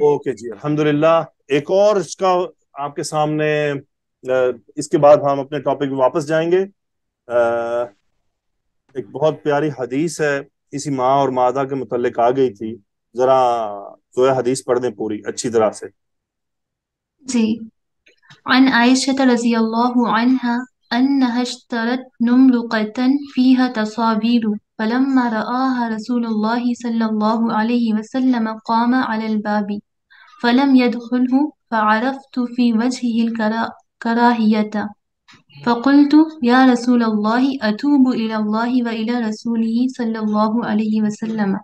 Okay जी, अल्हम्दुलिल्लाह। एक और इसका आपके सामने, इसके बाद हम अपने टॉपिक में वापस जाएंगे। एक बहुत प्यारी हदीस है, इसी माँ और मादा के मुतल्लिक आ गई थी। जरा जो है हदीस पढ़ दें पूरी अच्छी तरह से। जी। عن عائشة رضي الله عنها أنها اشترت نمرقة فيها تصاوير فلما رآها رسول الله صلى الله عليه وسلم قام على الباب فلم يدخله فعرفت في وجهه الكراهية فقلت يا رسول الله أتوب إلى الله وإلى رسوله صلى الله عليه وسلم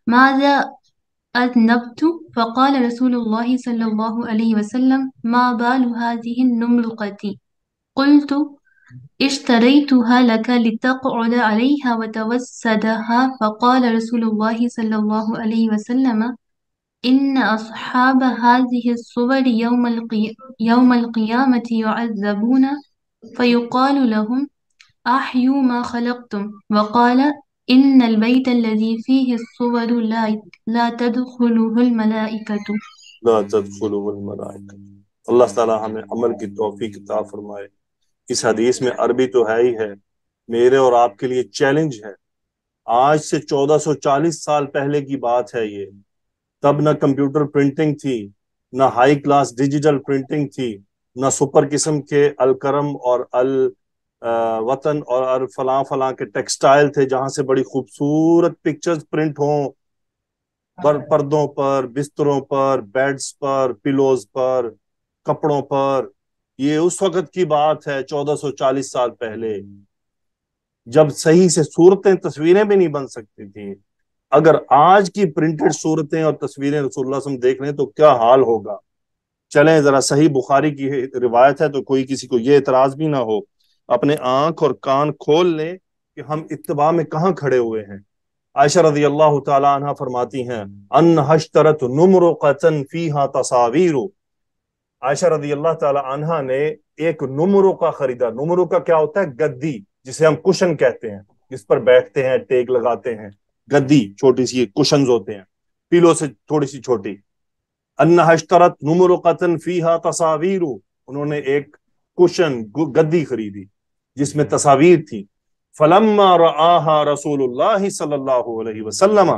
ماذا أذنبت؟ فقال رسول الله صلى الله عليه وسلم ما بال هذه النمرقة؟ قلت اشتريتها لك لتقعد عليها وتوسدها فقال رسول الله صلى الله عليه وسلم إن أصحاب هذه الصور يوم القيامة يعذبون فيقال لهم أحيوا ما خلقتم وقال إن البيت الذي فيه الصور لا تدخله الملائكة. ला तदखुलुहुल मलाइका। अल्लाह ताला हमें अमल की तौफीक अता फरमाए। इस हदीस में अरबी तो है ही है, मेरे और आपके लिए चैलेंज है। आज से 1440 साल पहले की बात है ये। तब ना कंप्यूटर प्रिंटिंग थी, ना हाई क्लास डिजिटल प्रिंटिंग थी, ना सुपर किस्म के अल करम और अल वतन और अल फलां फलां के टेक्सटाइल थे जहां से बड़ी खूबसूरत पिक्चर्स प्रिंट हों, पर्दों पर, बिस्तरों पर, बेड्स पर, पिलोज पर, कपड़ों पर। ये उस वक्त की बात है, 1440 साल पहले, जब सही से सूरतें, तस्वीरें भी नहीं बन सकती थी। अगर आज की प्रिंटेड सूरतें और तस्वीरें रसूलुल्लाह सल्लल्लाहु अलैहि वसल्लम देख लें तो क्या हाल होगा। चलें जरा, सही बुखारी की रिवायत है तो कोई किसी को ये इतराज भी ना हो, अपने आंख और कान खोल लें कि हम इत्तिबा में कहाँ खड़े हुए हैं। आयशा रजी अल्लाह तआला अन्हा फरमाती हैं, अन हश्तरत नुमरुकतन फीहा तसावीरु। आयशा रजी अल्लाह तआला अन्हा ने एक नुमरो का खरीदा। नुमरो का क्या होता है? गद्दी, जिसे हम कुशन कहते हैं, जिस पर बैठते हैं, टेक लगाते हैं। गद्दी छोटी सी कुशन होते हैं, पीलो से थोड़ी सी छोटी। अन्ना हश्तरत नुमरुकतन फीहा तसावीरु, उन्होंने एक कुशन गद्दी खरीदी जिसमें तस्वीर थी। फलम्मा रआहा रसूलुल्लाह सल्लल्लाहु अलैहि वसल्लम,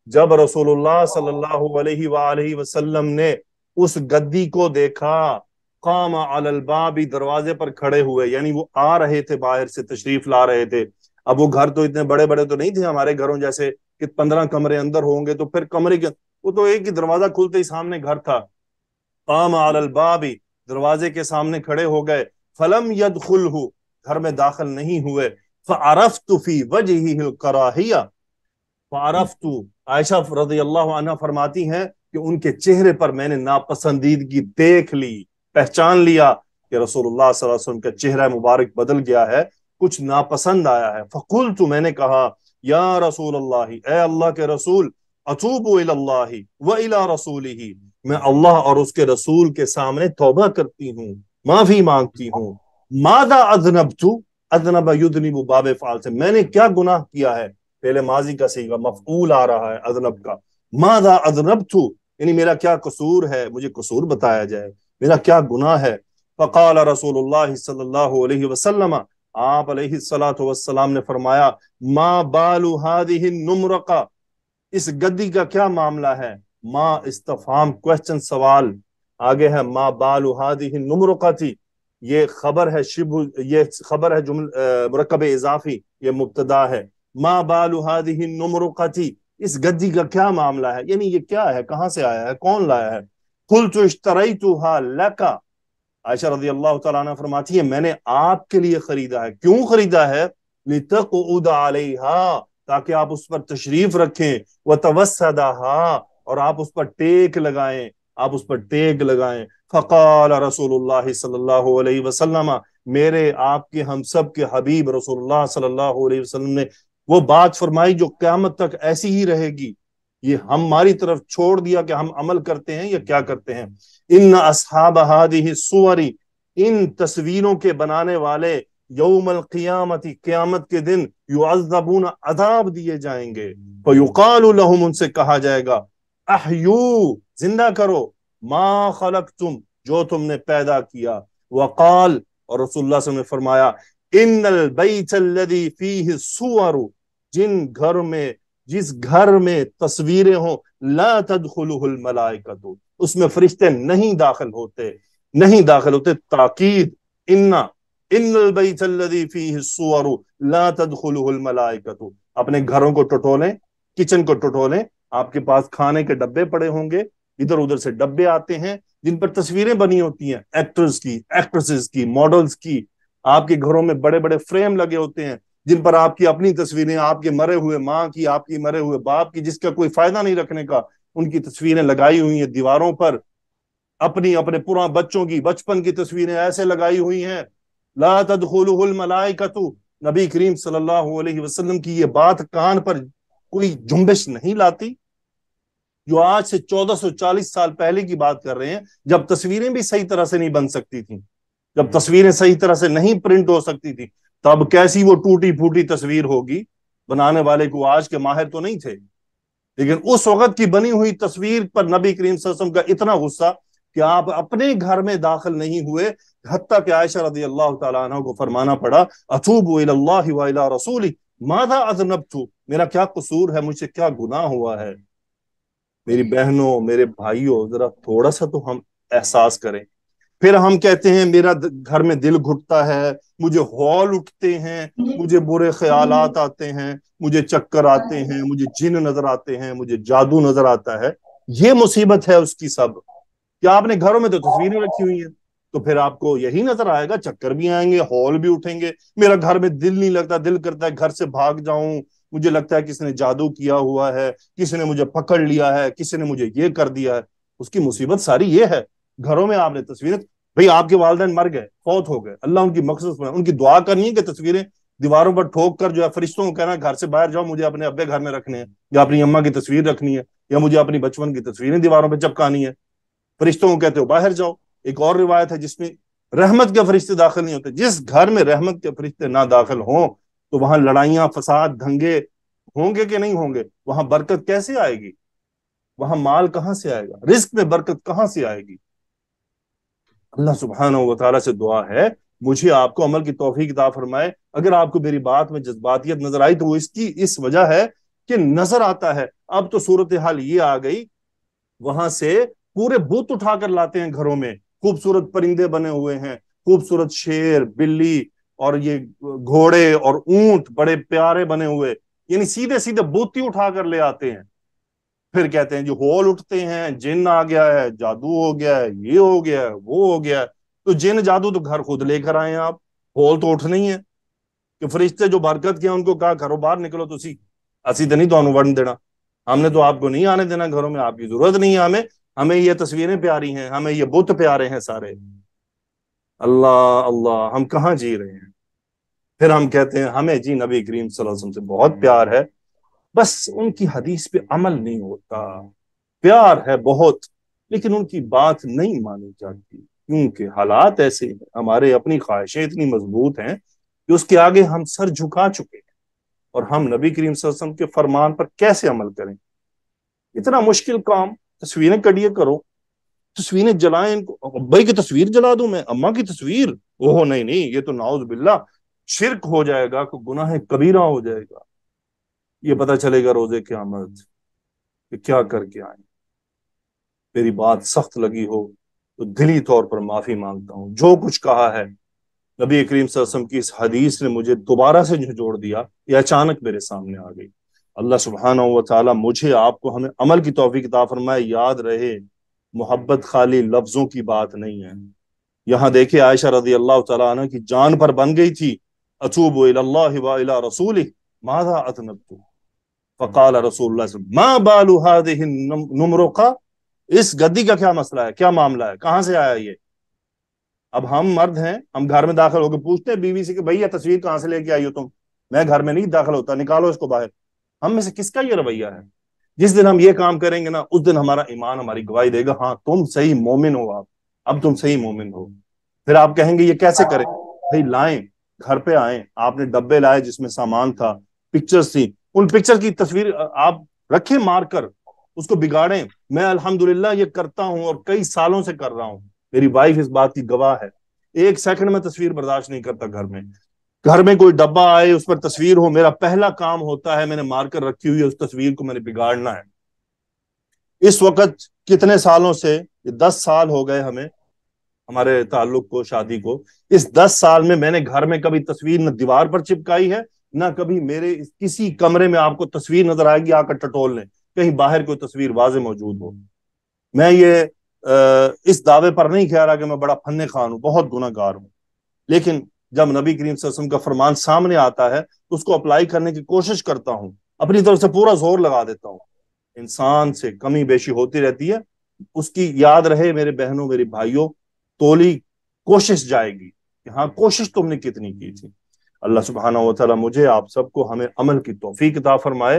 जब रसूलुल्लाह सल्लल्लाहु अलैहि वसल्लम ने उस गद्दी को देखा, काम अलल बाबी, दरवाजे पर खड़े हुए, यानी वो आ रहे थे, बाहर से तशरीफ ला रहे थे। अब वो घर तो इतने बड़े बड़े तो नहीं थे हमारे घरों जैसे कि 15 कमरे अंदर होंगे, तो फिर कमरे के, वो तो एक ही दरवाजा खुलते ही सामने घर था। काम अलल बाबी, दरवाजे के सामने खड़े हो गए। फलम यदखुलहु, घर में दाखिल नहीं हुए। फअरफ्तु फी वजहिहिल कराहिया, फअरफ्तु, आयशा रजी अल्लाह अन्हा फरमाती हैं कि उनके चेहरे पर मैंने नापसंदीदगी देख ली, पहचान लिया कि रसूलुल्लाह सल्लल्लाहु अलैहि वसल्लम का चेहरा मुबारक बदल गया है, कुछ नापसंद आया है। फकुलतु, मैंने कहा, या रसूल अल्लाह, ए अल्लाह के रसूल, अतूबु इलल्लाहि व इला रसूलिही, मैं अल्लाह और उसके रसूल के सामने तौबा करती हूँ, माफी मांगती हूँ। मादा अज़नबतु, अज़नब युज़निबु बाब फ़ाल से, मैंने क्या गुनाह किया है। पहले माजी का सीगा मफऊल आ रहा है अजनब का। मादा अजनबतु, यानी मेरा क्या कसूर है, मुझे कसूर बताया जाए, मेरा क्या गुनाह है। फ़क़ाल रसूलुल्लाह सल्लल्लाहु अलैहि वसल्लम, आप अलैहिस्सलातु वस्सलाम ने फरमाया, मा बालु हादिहि नुमरका, इस गद्दी का क्या मामला है। माँ इस्तफाम, क्वेश्चन, सवाल। आगे है मा बालु हादिहि नुमरका थी, ये खबर है, शिबु, ये खबर है जुमल मुरक्कब इजाफी, ये मुब्तदा है। मा बालु हादिहि नुमरुकती, इस गद्दी का क्या मामला है, यानी ये क्या है, कहां से आया है, कौन लाया है। कुलतु इश्तरैतुहा लका, आयशा रजी अल्लाह तआला अन्हा फरमाती है, मैंने आपके लिए खरीदा है। क्यों खरीदा है? लितक़उद अलैहा, ताकि आप उस पर तशरीफ रखें, व तवस्सदहा, और आप उस पर टेक लगाएं, आप उस पर टेक लगाएं। फ़क़ाल रसूलुल्लाह सल्लल्लाहु अलैहि वसल्लम, मेरे आपके हम सब के हबीब रसूलुल्लाह सल्लल्लाहु अलैहि वसल्लम ने वो बात फरमाई जो क़यामत तक ऐसी ही रहेगी। ये हमारी तरफ छोड़ दिया कि हम अमल करते हैं या क्या करते हैं। इन अस्हाब हादिहि सुवरी, इन तस्वीरों के बनाने वाले, यौमल क़ियामती, क़यामत के दिन, युअज़्ज़बून, अज़ाब दिए जाएंगे। फ़युक़ालु लहुम, उनसे कहा जाएगा, अहयू, जिंदा करो, मा खलकतुम, जो तुमने पैदा किया। वकाल, और रसूलुल्लाह सल्लल्लाहु अलैहि वसल्लम ने फरमाया, इन्नल बैतल्लज़ी फीहि सुवरु, जिस घर में तस्वीरें हो, ला तदखुलुहुल मलाइकतु, उसमें फरिश्ते नहीं दाखिल होते, नहीं दाखिल होते। ताकीद, इन्ना इन्नल बैतल्लज़ी फीहि सुवरु ला तदखुलुहुल मलाइकतु। अपने घरों को टटोलें, किचन को टटोलें, आपके पास खाने के डब्बे पड़े होंगे, इधर उधर से डब्बे आते हैं जिन पर तस्वीरें बनी होती हैं, एक्टर्स की, एक्ट्रेसेस की, मॉडल्स की। आपके घरों में बड़े बड़े फ्रेम लगे होते हैं जिन पर आपकी अपनी तस्वीरें, आपके मरे हुए माँ की, आपकी मरे हुए बाप की, जिसका कोई फायदा नहीं रखने का, उनकी तस्वीरें लगाई हुई हैं दीवारों पर। अपनी अपने पुराने बच्चों की, बचपन की तस्वीरें ऐसे लगाई हुई हैं। ला तदखुलुहुल मलाइकतु, नबी करीम सल्लल्लाहु अलैहि वसल्लम की ये बात कान पर कोई जुम्बिश नहीं लाती? जो आज से 1440 साल पहले की बात कर रहे हैं, जब तस्वीरें भी सही तरह से नहीं बन सकती थी, जब तस्वीरें सही तरह से नहीं प्रिंट हो सकती थी, तब कैसी वो टूटी फूटी तस्वीर होगी। बनाने वाले को आज के माहिर तो नहीं थे, लेकिन उस वक्त की बनी हुई तस्वीर पर नबी करीम सल्लल्लाहु अलैहि वसल्लम का इतना गुस्सा कि आप अपने घर में दाखिल नहीं हुए। हत्ता कि आयशा रदी अल्लाह तआला अन्हा को फरमाना पड़ा, अतूबु इलल्लाहि व इला रसूली मादा अज़नबतु, मेरा क्या कसूर है, मुझे क्या गुनाह हुआ है। मेरी बहनों, मेरे भाइयों, जरा थोड़ा सा तो हम एहसास करें। फिर हम कहते हैं मेरा घर में दिल घुटता है, मुझे हौल उठते हैं, मुझे बुरे ख्यालात आते हैं, मुझे चक्कर आते हैं, मुझे जिन नजर आते हैं, मुझे जादू नजर आता है। ये मुसीबत है उसकी सब। क्या आपने घरों में तो तस्वीरें रखी हुई हैं, तो फिर आपको यही नजर आएगा, चक्कर भी आएंगे, हौल भी उठेंगे। मेरा घर में दिल नहीं लगता, दिल करता है घर से भाग जाऊं, मुझे लगता है किसी ने जादू किया हुआ है, किसी ने मुझे पकड़ लिया है, किसी ने मुझे ये कर दिया है। उसकी मुसीबत सारी ये है, घरों में आपने तस्वीरें। भाई आपके वालिदैन मर गए, फौत हो गए, अल्लाह उनकी मक़फ़िरत फरमाए, उनकी दुआ करनी है कि तस्वीरें दीवारों पर ठोक कर जो है फरिश्तों को कहना घर से बाहर जाओ, मुझे अपने अब्बे घर में रखने हैं, या अपनी अम्मा की तस्वीर रखनी है, या मुझे अपनी बचपन की तस्वीरें दीवारों पर चिपकानी है। फरिश्तों को कहते हो बाहर जाओ। एक और रिवायत है जिसमें रहमत के फरिश्ते दाखिल नहीं होते। जिस घर में रहमत के फरिश्ते ना दाखिल हों, तो वहां लड़ाइयां, फसाद, दंगे होंगे कि नहीं होंगे? वहां बरकत कैसे आएगी? वहां माल कहां से आएगा? रिस्क में बरकत कहां से आएगी? अल्लाह सुब्हानहू व तआला से दुआ है मुझे आपको अमल की तौफीक अता फरमाए। अगर आपको मेरी बात में जज्बातियत नजर आई तो वो इसकी इस वजह है कि नजर आता है अब तो सूरत हाल ये आ गई, वहां से पूरे बुत उठाकर लाते हैं घरों में। खूबसूरत परिंदे बने हुए हैं, खूबसूरत शेर, बिल्ली और ये घोड़े और ऊंट बड़े प्यारे बने हुए, यानी सीधे सीधे बुत ही उठाकर ले आते हैं। फिर कहते हैं जो हौल उठते हैं, जिन आ गया है, जादू हो गया है, ये हो गया है, वो हो गया है। तो जिन जादू तो घर खुद लेकर आए हैं आप, हौल तो उठना ही है। कि फरिश्ते जो बरकत किया उनको कहा घरों बाहर निकलो, तुसी असी तो नहीं तो वर्ण देना, हमने तो आपको नहीं आने देना घरों में, आपकी जरूरत नहीं है हमें, हमें ये तस्वीरें प्यारी हैं, हमें ये बुत प्यारे हैं सारे। अल्लाह अल्लाह, हम कहाँ जी रहे हैं? फिर हम कहते हैं हमें जी नबी करीम सल्लल्लाहु अलैहि वसल्लम से बहुत प्यार है, बस उनकी हदीस पे अमल नहीं होता। प्यार है बहुत, लेकिन उनकी बात नहीं मानी जाती, क्योंकि हालात ऐसे हैं, हमारे अपनी ख्वाहिशें इतनी मजबूत हैं कि उसके आगे हम सर झुका चुके हैं। और हम नबी करीम सल्लल्लाहु अलैहि वसल्लम के फरमान पर कैसे अमल करें? इतना मुश्किल काम, तस्वीरें कड़िए करो, तस्वीरें जलाएं, इनको अब्बाई की तस्वीर जला दूं मैं, अम्मा की तस्वीर, ओहो नहीं नहीं, ये तो नाउज बिल्ला शिरक हो जाएगा, को गुनाह कबीरा हो जाएगा। ये पता चलेगा रोजे क़यामत कि क्या करके आए। मेरी बात सख्त लगी हो तो दिली तौर पर माफी मांगता हूं। जो कुछ कहा है नबी करीम सल्लल्लाहु अलैहि वसल्लम की इस हदीस ने मुझे दोबारा से जोड़ दिया, ये अचानक मेरे सामने आ गई। अल्लाह सुब्हानहू व तआला मुझे आपको हमें अमल की तौफीक अता फरमाए। याद रहे मोहब्बत खाली लफ्जों की बात नहीं है। यहाँ देखिए आयशा रदी अल्लाह तआला अन्हा की जान पर बन गई थी, अतूबु इलल्लाहि व इला रसूलिही माज़ा अज़नबतु, फ़क़ाल रसूलुल्लाह मा बालु हाज़िहि नुमरुक़ा, इस गद्दी का क्या मसला है, क्या मामला है, कहां से आया ये? अब हम मर्द हैं, हम घर में दाखिल होकर पूछते हैं बीवी से कि भैया तस्वीर कहां से लेके आई हो तुम? मैं घर में नहीं दाखिल होता, निकालो इसको बाहर। हम में से किसका ये रवैया है? जिस दिन हम ये काम करेंगे ना, उस दिन हमारा ईमान हमारी गवाही देगा, हाँ तुम सही मोमिन हो, आप अब तुम सही मोमिन हो। फिर आप कहेंगे ये कैसे करें? भाई लाएं, घर पे आए, आपने डब्बे लाए जिसमें सामान था, पिक्चर्स थी, उन पिक्चर की तस्वीर आप रखें मार कर, اس کو بگاڑیں. میں الحمدللہ یہ کرتا ہوں اور کئی سالوں سے کر رہا ہوں. میری وائف اس بات کی گواہ ہے. ایک سیکنڈ میں تصویر برداشت نہیں کرتا. گھر میں کوئی ڈبہ آئے اس پر تصویر ہو, میرا پہلا کام ہوتا ہے میں نے مار کر رکھی ہوئی ہے اس تصویر کو میں نے بگاڑنا ہے. اس وقت کتنے سالوں سے, 10 سال ہو گئے ہمیں ہمارے تعلق کو, شادی کو. اس 10 سال میں میں نے گھر میں کبھی تصویر نہ دیوار پر چپکائی ہے, نہ کبھی میرے کسی کمرے میں آپ کو تصویر نظر آئے گی آ کر ٹٹول لیں, کہیں باہر کوئی تصویر واضح موجود ہو. میں یہ اس دعوے پر نہیں کہہ رہا کہ میں بڑا فن خوان ہوں, بہت گناہ گار ہوں, لیکن جب نبی کریم صلی اللہ علیہ وسلم کا فرمان سامنے آتا ہے تو اس کو اپلائی کرنے کی کوشش کرتا ہوں, اپنی طرف سے پورا زور لگا دیتا ہوں. انسان سے کمی بیشی ہوتی رہتی ہے, اس کی یاد رہے میرے بہنوں میری بھائیوں, تولی کوشش جائے گی کہ ہاں کوشش تم نے کتنی کی تھی. اللہ سبحانہ و تعالیٰ مجھے آپ سب کو ہمیں عمل کی توفیق عطا فرمائے.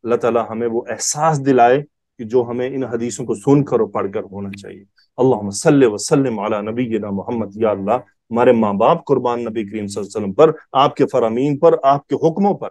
اللہ تعالیٰ ہمیں وہ احساس دلائے کہ جو ہمیں ان حدیثوں کو سن کر اور پڑھ کر ہونا چاہیے. اللہم صلی وسلم علی نبینا محمد. یا اللہ ہمارے ماں باپ قربان نبی کریم صلی اللہ علیہ وسلم پر, آپ کے فرامین پر, آپ کے حکموں پر.